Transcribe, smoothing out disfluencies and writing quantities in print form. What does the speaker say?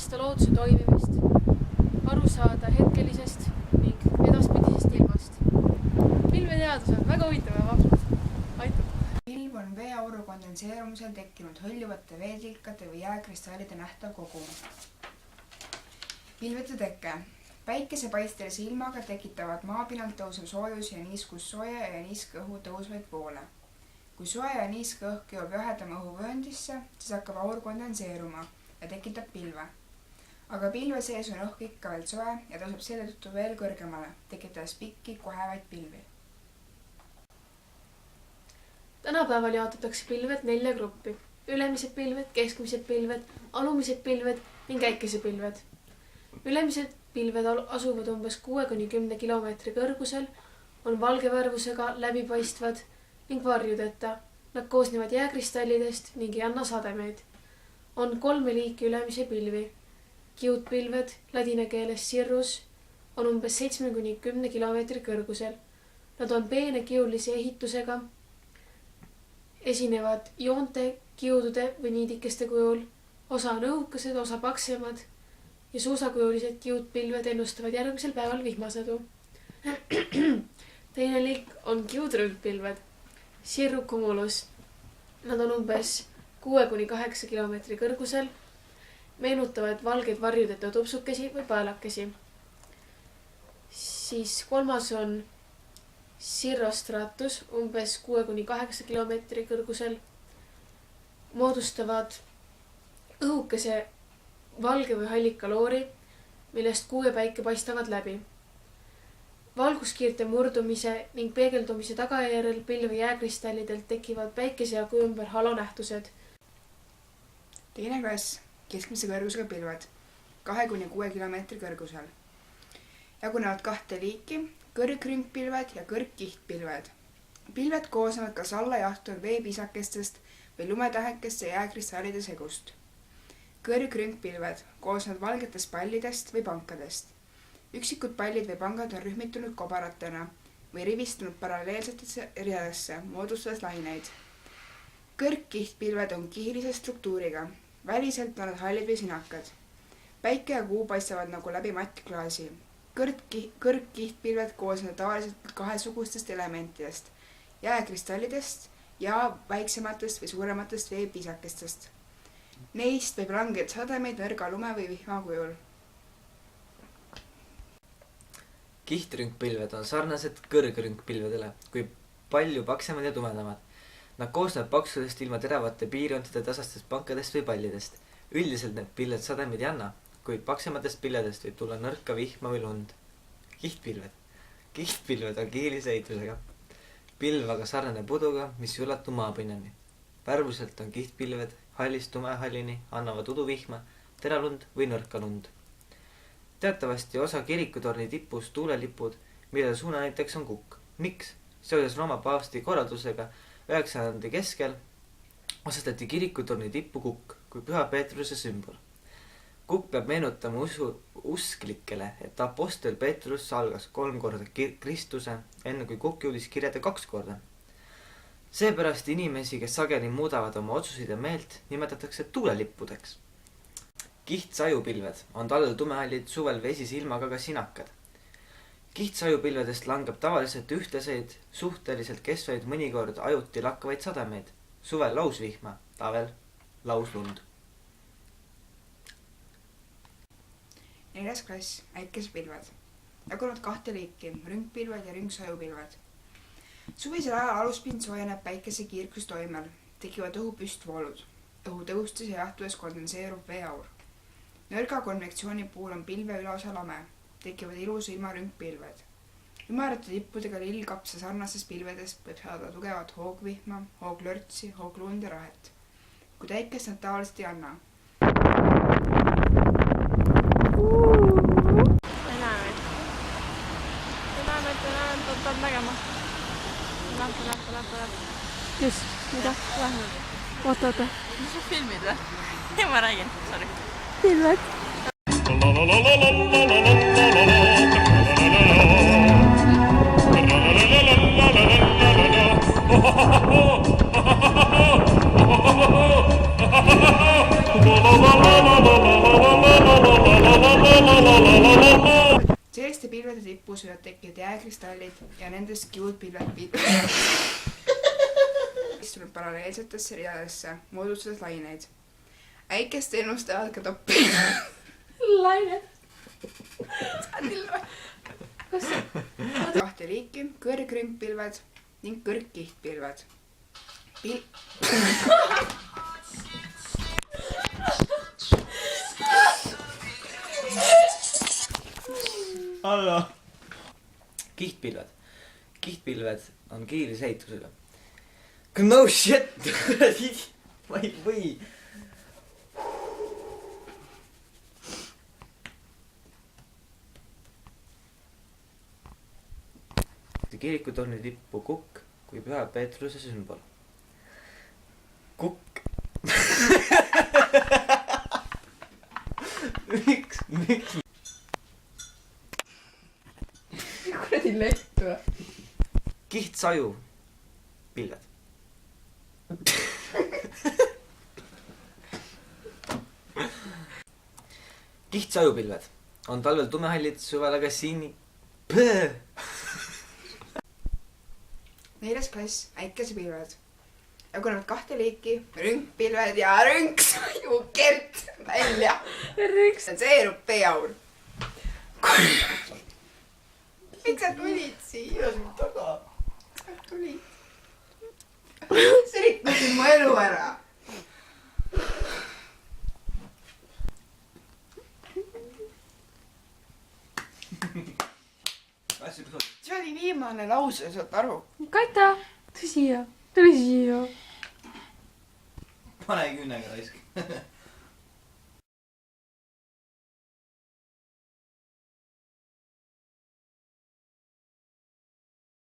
mõista looduse toimimist, aru saada hetkelisest ning edaspidisest ilmast. Pilveteadus on väga huvitav ja vahva. Aitab! Pilv on veeauru kondenseerumisel tekkinud hõljuvate veetilkade või jääkristallide nähtav kogum. Pilvede teke. Päikesepaistelise ilmaga tekitavad maapinnalt tõusev soojus ja niiskus sooja ja niiske õhu tõusvaid poole. Kui soe ja niiske õhk jõuab jahedama õhuvööndisse, siis hakkab aur kondenseeruma ja tekitab pilve. Aga pilve sees on õhk ikka veel soe ja tõuseb selle tõttu veel kõrgemale, tekitades pikki kohevaid pilvi. Tänapäeval jaotatakse pilved 4 gruppi. Ülemised pilved, keskmised pilved, alumised pilved ning äikesepilved. Ülemised pilved asuvad umbes 6–10 kilomeetri kõrgusel, on valgevärvusega, läbipaistvad ning varjudeta. Nad koosnevad jääkristallidest ning ei anna sademeid. On 3 liiki ülemisi pilvi. Kiudpilved, ladina keeles cirrus, on umbes 7–10 kilomeetri kõrgusel. Nad on peene kiulise ehitusega, esinevad joonte, kiudude või niidikeste kujul, osa on õhukesed, osa paksemad ja suusakujulised kiudpilved ennustavad järgmisel päeval vihmasadu. Teine liik on kiudrüngpilved, cirrucumulus. Nad on umbes 6–8 kilomeetri kõrgusel, meenutavad valgeid varjudeta tupsukesi või paelakesi. Siis kolmas on cirrostratus, umbes 6–8 kilomeetri kõrgusel, moodustavad õhukese valge või hallika loori, millest kuu ja päike paistavad läbi. Valguskiirte murdumise ning peegeldumise tagajärjel pilve jääkristallidelt tekivad päikese ja kuu ümber halonähtused. Teine klass, keskmise kõrgusega pilved, 2–6 kilomeetri kõrgusel. Jagunevad 2 liiki, kõrgrüngpilved ja kõrgkihtpilved. Pilved koosnevad kas alla jahtunud veepisakestest või lumetähekeste ja jääkristallide segust. Kõrgrüngpilved koosnevad valgetest pallidest või pankadest. Üksikud pallid või pangad on rühmitunud kobaratena või rivistunud paralleelsetesse ridadesse, moodustades laineid. Kõrgkihtpilved on kihilise struktuuriga. Väliselt on nad hallid või sinakad. Päike ja kuu paistavad nagu läbi mattklaasi. Kõrgkihtpilved koosnevad tavaliselt 2 elementidest, jääkristallidest ja väiksematest või suurematest veepisakestest. Neist võib langeda sademeid nõrga lume või vihma kujul. Kihtrüngpilved on sarnased kõrgrüngpilvedele, kui palju paksemad ja tumedamad. Nad koosnevad paksudest ilma teravate piirjontide tasastest pankadest või pallidest. Üldiselt need pilved sademeid ei anna, kuid paksematest pilvedest võib tulla nõrka vihma või lund. Kihtpilved. Kihtpilved on kihilise ehitusega. Pilv aga sarnaneb uduga, mis ei ulatu maapinnani. Värvuselt on kihtpilved hallist tumehallini, annavad uduvihma, teralund või nõrka lund. Teatavasti osa kirikutorni tipus tuulelipud, mille suunanäiteks on kukk. Miks? Seoses Rooma paavsti korraldusega 9. keskel asestati kirikutorni tippu kukk kui Püha Peetruse sümbol. Kukk peab meenutama usklikele, et apostel Peetrus salgas 3 korda Kristuse, enne kui kukk jõudis kirjade 2 korda. Seepärast inimesi, kes sageli muudavad oma otsuseid ja meelt, nimetatakse tuulelippudeks. Kihtsajupilved on talvel tumehallid, suvel vesise ilmaga ka sinakad. Kihtsajupilvedest langeb tavaliselt ühtlaseid, suhteliselt kestvaid, mõnikord ajuti lakkavaid sademeid. Suvel lausvihma, talvel lauslund. 4. klass, äikesepilved. Jagunevad 2 liiki, rüngpilved ja rüngsajupilved. Suvisel ajal aluspind soojeneb päikese kiirgus toimel, tekivad õhu püstvoolud. Õhu tõustes ja jahtudes kondenseerub veeaur. Nõrga konvektsiooni puhul on pilve üleosa lame, tekivad ilusa ilma rüngpilved. Ümarate tippudega lillkapsa sarnasest pilvedest võib saada tugevat hoogvihma, hooglörtsi, hooglund ja rahet. Kui täikest nad tavaliselt ei anna. Peab nägema. Lähme. Kes? Mida? Lähme. Oota. Mis sa filmid või? Ja ma räägin, sorry. Pilved. La la la la la la la la la la la nendest kiudpilved istunud paralleelsetesse ridadesse, moodustades laineid. Äikest ennustavad ka toppi. Lained. Kahte liiki, kõrgrüngpilved ning kõrgkihtpilved. Hallo. Kihtpilved. Kihtpilved on kiirise ehitusega. No shit! Ma ei või. Kirikutorni tippu kukk kui Püha Peetruse sümbol. Kukk. Miks? Kuradi lettu. Kihtsaju pilved. Kihtsajupilved on talvel tumehallid, suvel aga Neljas klass, äikesepilved. Jagunevad kahte liiki, rüngpilved ja rüngsajukert välja. Seerub peaur. Miks sa tulid siia? taga. Tulid. Sa rikkusid mu elu ära. See oli viimane lause, saad aru? Kata, tule siia. Pane küünega raisk.